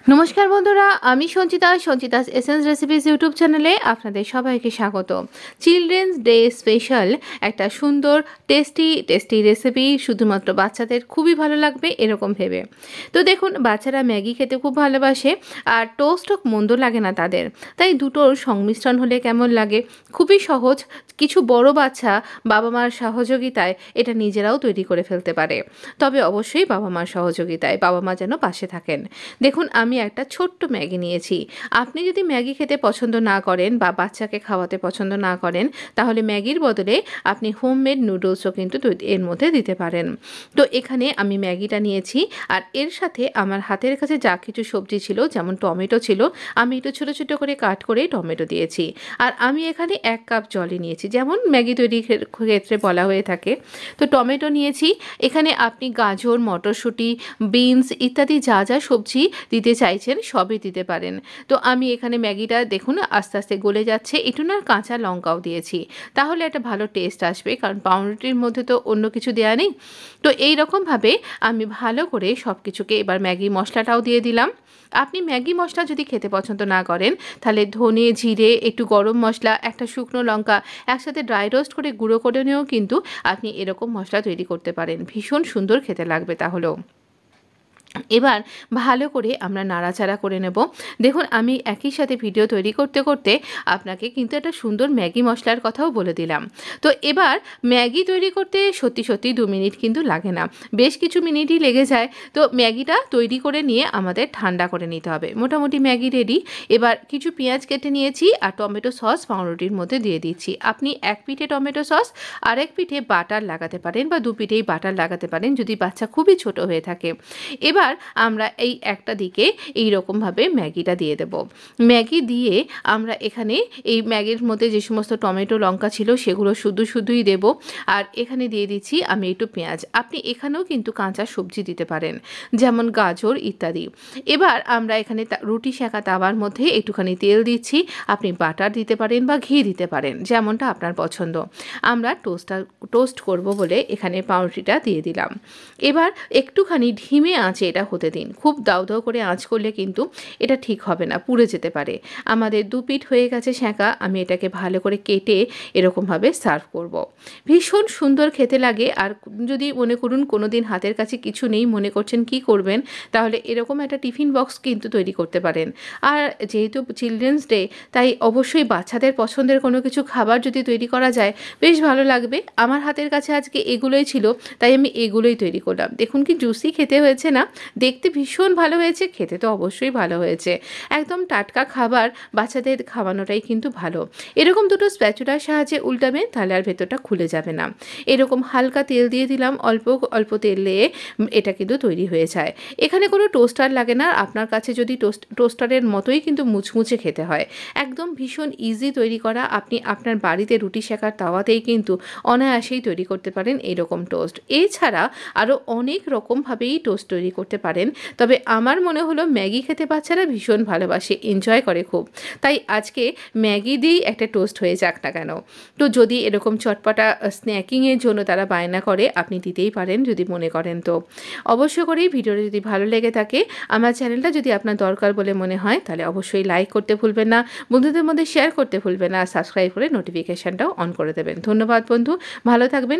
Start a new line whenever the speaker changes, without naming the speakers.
নমস্কার বন্ধুরা, আমি সঞ্চিতাস এসেন্স রেসিপিস ইউটিউব চ্যানেলে আপনাদের সবাইকে স্বাগত। চিলড্রেন্স ডে স্পেশাল একটা সুন্দর টেস্টি রেসিপি শুধুমাত্র বাচ্চাদের খুবই ভালো লাগবে এরকম ভেবে। তো দেখুন, বাচ্চারা ম্যাগি খেতে খুব ভালোবাসে আর টোস্টও মন্দ লাগে না তাদের, তাই দুটোর সংমিশ্রণ হলে কেমন লাগে। খুবই সহজ, কিছু বড় বাচ্চা বাবা মার সহযোগিতায় এটা নিজেরাও তৈরি করে ফেলতে পারে, তবে অবশ্যই বাবা মার সহযোগিতায়, বাবা মা যেন পাশে থাকেন। দেখুন, আমি একটা ছোট্ট ম্যাগি নিয়েছি। আপনি যদি ম্যাগি খেতে পছন্দ না করেন বা বাচ্চাকে খাওয়াতে পছন্দ না করেন, তাহলে ম্যাগির বদলে আপনি হোমমেড নুডলসও কিন্তু এর মধ্যে দিতে পারেন। তো এখানে আমি ম্যাগিটা নিয়েছি, আর এর সাথে আমার হাতের কাছে যা কিছু সবজি ছিল, যেমন টমেটো ছিল, আমি একটু ছোটো ছোটো করে কাট করে টমেটো দিয়েছি। আর আমি এখানে 1 কাপ জলই নিয়েছি, যেমন ম্যাগি তৈরির ক্ষেত্রে বলা হয়ে থাকে। তো টমেটো নিয়েছি। এখানে আপনি গাজর, মটরশুঁটি, বিনস ইত্যাদি যা যা সবজি দিতে চাইছেন সবই দিতে পারেন। তো আমি এখানে ম্যাগিটা দেখুন আস্তে আস্তে গলে যাচ্ছে, একটু না কাঁচা লঙ্কাও দিয়েছি, তাহলে একটা ভালো টেস্ট আসবে, কারণ পাউরুটির মধ্যে তো অন্য কিছু দেওয়া নেই। তো এই রকমভাবে আমি ভালো করে সব কিছুকে, এবার ম্যাগি মশলাটাও দিয়ে দিলাম। আপনি ম্যাগি মশলা যদি খেতে পছন্দ না করেন, তাহলে ধনে, জিরে, একটু গরম মশলা, একটা শুকনো লঙ্কা একসাথে ড্রাই রোস্ট করে গুঁড়ো করে নিয়েও কিন্তু আপনি এরকম মশলা তৈরি করতে পারেন, ভীষণ সুন্দর খেতে লাগবে তাহলেও। এবার ভালো করে আমরা নাড়াচাড়া করে নেব। দেখুন, আমি একই সাথে ভিডিও তৈরি করতে করতে আপনাকে কিন্তু একটা সুন্দর ম্যাগি মশলার কথাও বলে দিলাম। তো এবার ম্যাগি তৈরি করতে সত্যি 2 মিনিট কিন্তু লাগে না, বেশ কিছু মিনিটই লেগে যায়। তো ম্যাগিটা তৈরি করে নিয়ে আমাদের ঠান্ডা করে নিতে হবে। মোটামুটি ম্যাগি রেডি। এবার কিছু পেঁয়াজ কেটে নিয়েছি আর টমেটো সস পাউরুটির মধ্যে দিয়ে দিচ্ছি। আপনি এক পিঠে টমেটো সস আর এক পিঠে বাটার লাগাতে পারেন, বা 2 পিঠেই বাটার লাগাতে পারেন যদি বাচ্চা খুবই ছোট হয়ে থাকে। এবার আমরা এই একটা দিকে এই রকমভাবে ম্যাগিটা দিয়ে দেব। ম্যাগি দিয়ে আমরা এখানে এই ম্যাগির মধ্যে যে সমস্ত টমেটো, লঙ্কা ছিল সেগুলো শুধুই দেব। আর এখানে দিয়ে দিচ্ছি আমি একটু পেঁয়াজ। আপনি এখানেও কিন্তু কাঁচা সবজি দিতে পারেন, যেমন গাজর ইত্যাদি। এবার আমরা এখানে রুটি সেঁকা তাওয়ার মধ্যে একটুখানি তেল দিচ্ছি। আপনি বাটার দিতে পারেন বা ঘি দিতে পারেন, যেমনটা আপনার পছন্দ। আমরা টোস্ট করব বলে এখানে পাউরুটিটা দিয়ে দিলাম। এবার একটুখানি ধিমে আঁচে এটা হতে দিন। খুব দাউ করে আঁচ করলে কিন্তু এটা ঠিক হবে না, পুড়ে যেতে পারে। আমাদের 2 পিঠ হয়ে গেছে সেঁকা। আমি এটাকে ভালো করে কেটে এরকমভাবে সার্ভ করব। ভীষণ সুন্দর খেতে লাগে। আর যদি মনে করুন কোনো দিন হাতের কাছে কিছু নেই, মনে করছেন কি করবেন, তাহলে এরকম একটা টিফিন বক্স কিন্তু তৈরি করতে পারেন। আর যেহেতু চিলড্রেন্স ডে, তাই অবশ্যই বাচ্চাদের পছন্দের কোনো কিছু খাবার যদি তৈরি করা যায়, বেশ ভালো লাগবে। আমার হাতের কাছে আজকে এগুলোই ছিল, তাই আমি এগুলোই তৈরি করলাম। দেখুন কি জুসি খেতে হয়েছে না, দেখতে ভীষণ ভালো হয়েছে, খেতে তো অবশ্যই ভালো হয়েছে। একদম টাটকা খাবার বাচ্চাদের খাওয়ানোটাই কিন্তু ভালো। এরকম দুটো স্প্যাচুলার সাহায্যে উল্টাবেন, তাহলে আর ভেতরটা খুলে যাবে না। এরকম হালকা তেল দিয়ে দিলাম, অল্প তেল দিয়ে এটা কিন্তু তৈরি হয়ে যায়। এখানে কোনো টোস্টার লাগে না। আপনার কাছে যদি টোস্টারের মতোই কিন্তু মুচমুচে খেতে হয়। একদম ভীষণ ইজি তৈরি করা। আপনি আপনার বাড়িতে রুটি সেঁকার তাওয়াতেই কিন্তু অনায়াসেই তৈরি করতে পারেন এরকম টোস্ট। এছাড়া আরও অনেক রকমভাবেই টোস্ট তৈরি করতে পারেন, তবে আমার মনে হলো ম্যাগি খেতে বাচ্চারা ভীষণ ভালোবাসে, এনজয় করে খুব, তাই আজকে ম্যাগি দিয়েই একটা টোস্ট হয়ে যাক না কেন। তো যদি এরকম চটপটা স্ন্যাকিংয়ের জন্য তারা বায়না করে, আপনি দিতেই পারেন যদি মনে করেন। তো অবশ্য করেই ভিডিওটা যদি ভালো লেগে থাকে, আমার চ্যানেলটা যদি আপনার দরকার বলে মনে হয়, তাহলে অবশ্যই লাইক করতে ভুলবেন না, বন্ধুদের মধ্যে শেয়ার করতে ভুলবেন না, আর সাবস্ক্রাইব করে নোটিফিকেশানটাও অন করে দেবেন। ধন্যবাদ বন্ধু, ভালো থাকবেন।